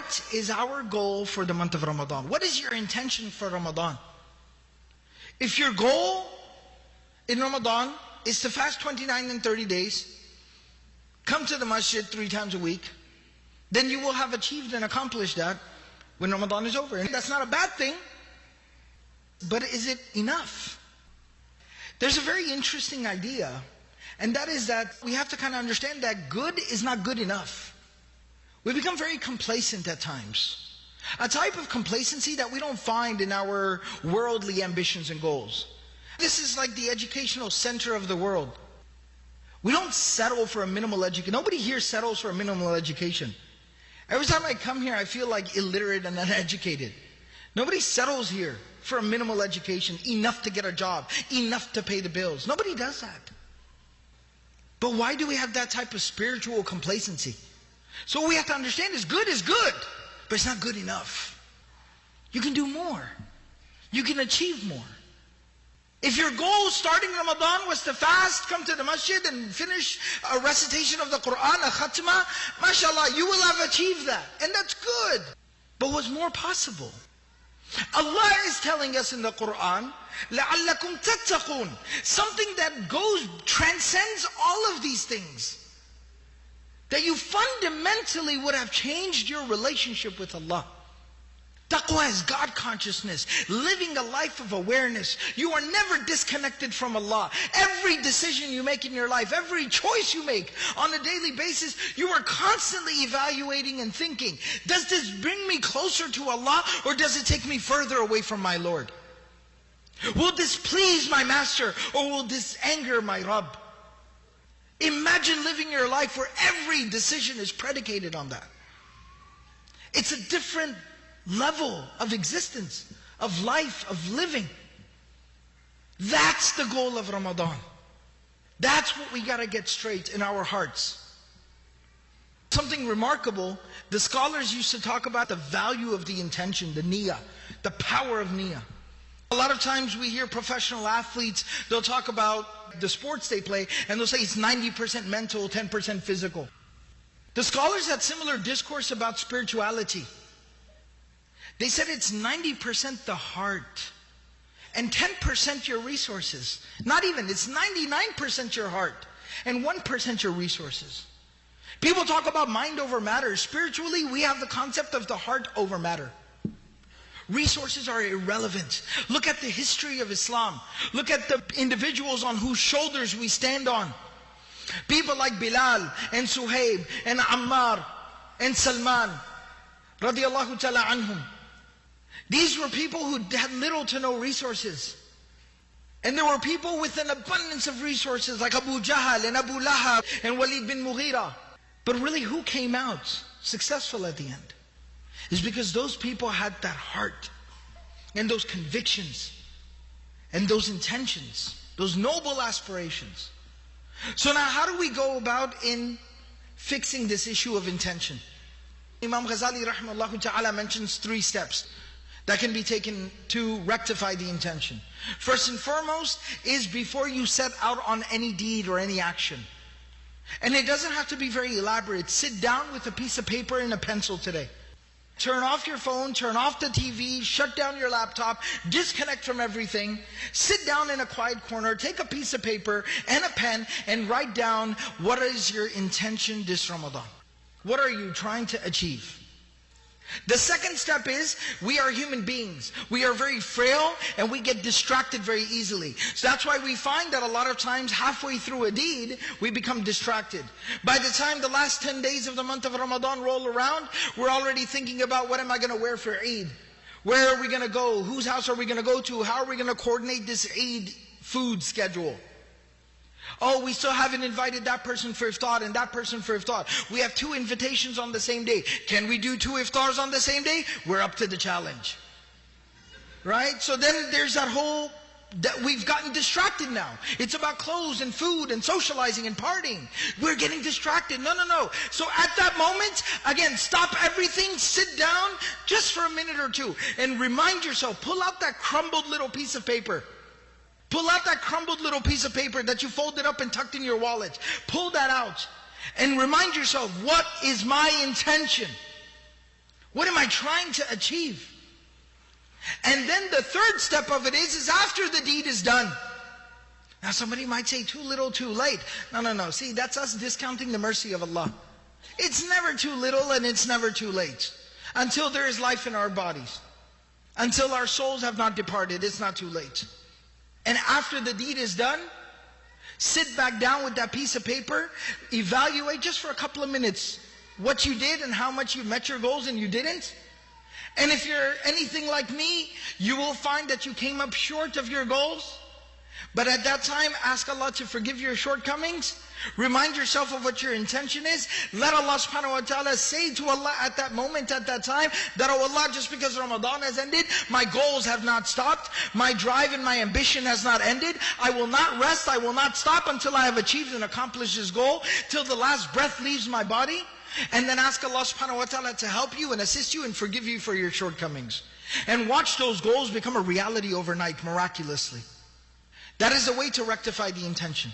what is our goal for the month of Ramadan? What is your intention for Ramadan? If your goal in Ramadan is to fast 29 and 30 days, come to the masjid 3 times a week, then you will have achieved and accomplished that when Ramadan is over. And that's not a bad thing, but is it enough? There's a very interesting idea, and that is that we have to kind of understand that good is not good enough. We become very complacent at times. A type of complacency that we don't find in our worldly ambitions and goals. This is like the educational center of the world. We don't settle for a minimal education. Nobody here settles for a minimal education. Every time I come here, I feel like illiterate and uneducated. Nobody settles here for a minimal education, enough to get a job, enough to pay the bills. Nobody does that. But why do we have that type of spiritual complacency? So what we have to understand is good, but it's not good enough. You can do more. You can achieve more. If your goal starting Ramadan was to fast, come to the masjid and finish a recitation of the Quran, a khatma, mashallah, you will have achieved that. And that's good. But what's more possible? Allah is telling us in the Quran, لَعَلَّكُمْ تَتَّقُونَ, something that transcends all of these things. That you fundamentally would have changed your relationship with Allah. Taqwa is God consciousness, living a life of awareness. You are never disconnected from Allah. Every decision you make in your life, every choice you make on a daily basis, you are constantly evaluating and thinking, does this bring me closer to Allah or does it take me further away from my Lord? Will this please my master or will this anger my Rabb? Imagine living your life where every decision is predicated on that. It's a different level of existence, of life, of living. That's the goal of Ramadan. That's what we got to get straight in our hearts. Something remarkable, the scholars used to talk about the value of the intention, the niyyah, the power of niyyah. A lot of times we hear professional athletes, they'll talk about the sports they play, and they'll say it's 90% mental, 10% physical. The scholars had similar discourse about spirituality. They said it's 90% the heart and 10% your resources. Not even, it's 99% your heart and 1% your resources. People talk about mind over matter. Spiritually, we have the concept of the heart over matter. Resources are irrelevant. Look at the history of Islam. Look at the individuals on whose shoulders we stand on. People like Bilal and Suhaib and Ammar and Salman radiyallahu ta'ala anhum. These were people who had little to no resources. And there were people with an abundance of resources like Abu Jahl and Abu Lahab and Walid bin Mughira. But really, who came out successful at the end? It's because those people had that heart and those convictions and those intentions, those noble aspirations. So now how do we go about in fixing this issue of intention? Imam Ghazali rahimahullah ta'ala mentions 3 steps that can be taken to rectify the intention. First and foremost is before you set out on any deed or any action. And it doesn't have to be very elaborate. Sit down with a piece of paper and a pencil today. Turn off your phone, turn off the TV, shut down your laptop, disconnect from everything. Sit down in a quiet corner, take a piece of paper and a pen and write down what is your intention this Ramadan. What are you trying to achieve? The second step is, we are human beings. We are very frail and we get distracted very easily. So that's why we find that a lot of times halfway through a deed, we become distracted. By the time the last 10 days of the month of Ramadan roll around, we're already thinking about what am I going to wear for Eid? Where are we going to go? Whose house are we going to go to? How are we going to coordinate this Eid food schedule? Oh, we still haven't invited that person for iftar and that person for iftar. We have 2 invitations on the same day. Can we do 2 iftars on the same day? We're up to the challenge. Right? So then there's that whole, that we've gotten distracted now. It's about clothes and food and socializing and partying. We're getting distracted. No. So at that moment, again, stop everything, sit down just for a minute or 2 and remind yourself, pull out that crumbled little piece of paper. Pull out that crumbled little piece of paper that you folded up and tucked in your wallet. Pull that out and remind yourself, what is my intention? What am I trying to achieve? And then the third step of it is after the deed is done. Now somebody might say, too little, too late. No. See, that's us discounting the mercy of Allah. It's never too little and it's never too late. Until there is life in our bodies. Until our souls have not departed, it's not too late. And after the deed is done, sit back down with that piece of paper, evaluate just for a couple of minutes what you did and how much you met your goals and you didn't. And if you're anything like me, you will find that you came up short of your goals. But at that time, ask Allah to forgive your shortcomings. Remind yourself of what your intention is. Let Allah subhanahu wa ta'ala say to Allah at that moment, at that time, that, oh Allah, just because Ramadan has ended, my goals have not stopped. My drive and my ambition has not ended. I will not rest, I will not stop until I have achieved and accomplished this goal, till the last breath leaves my body. And then ask Allah subhanahu wa ta'ala to help you and assist you and forgive you for your shortcomings. And watch those goals become a reality overnight, miraculously. That is a way to rectify the intention.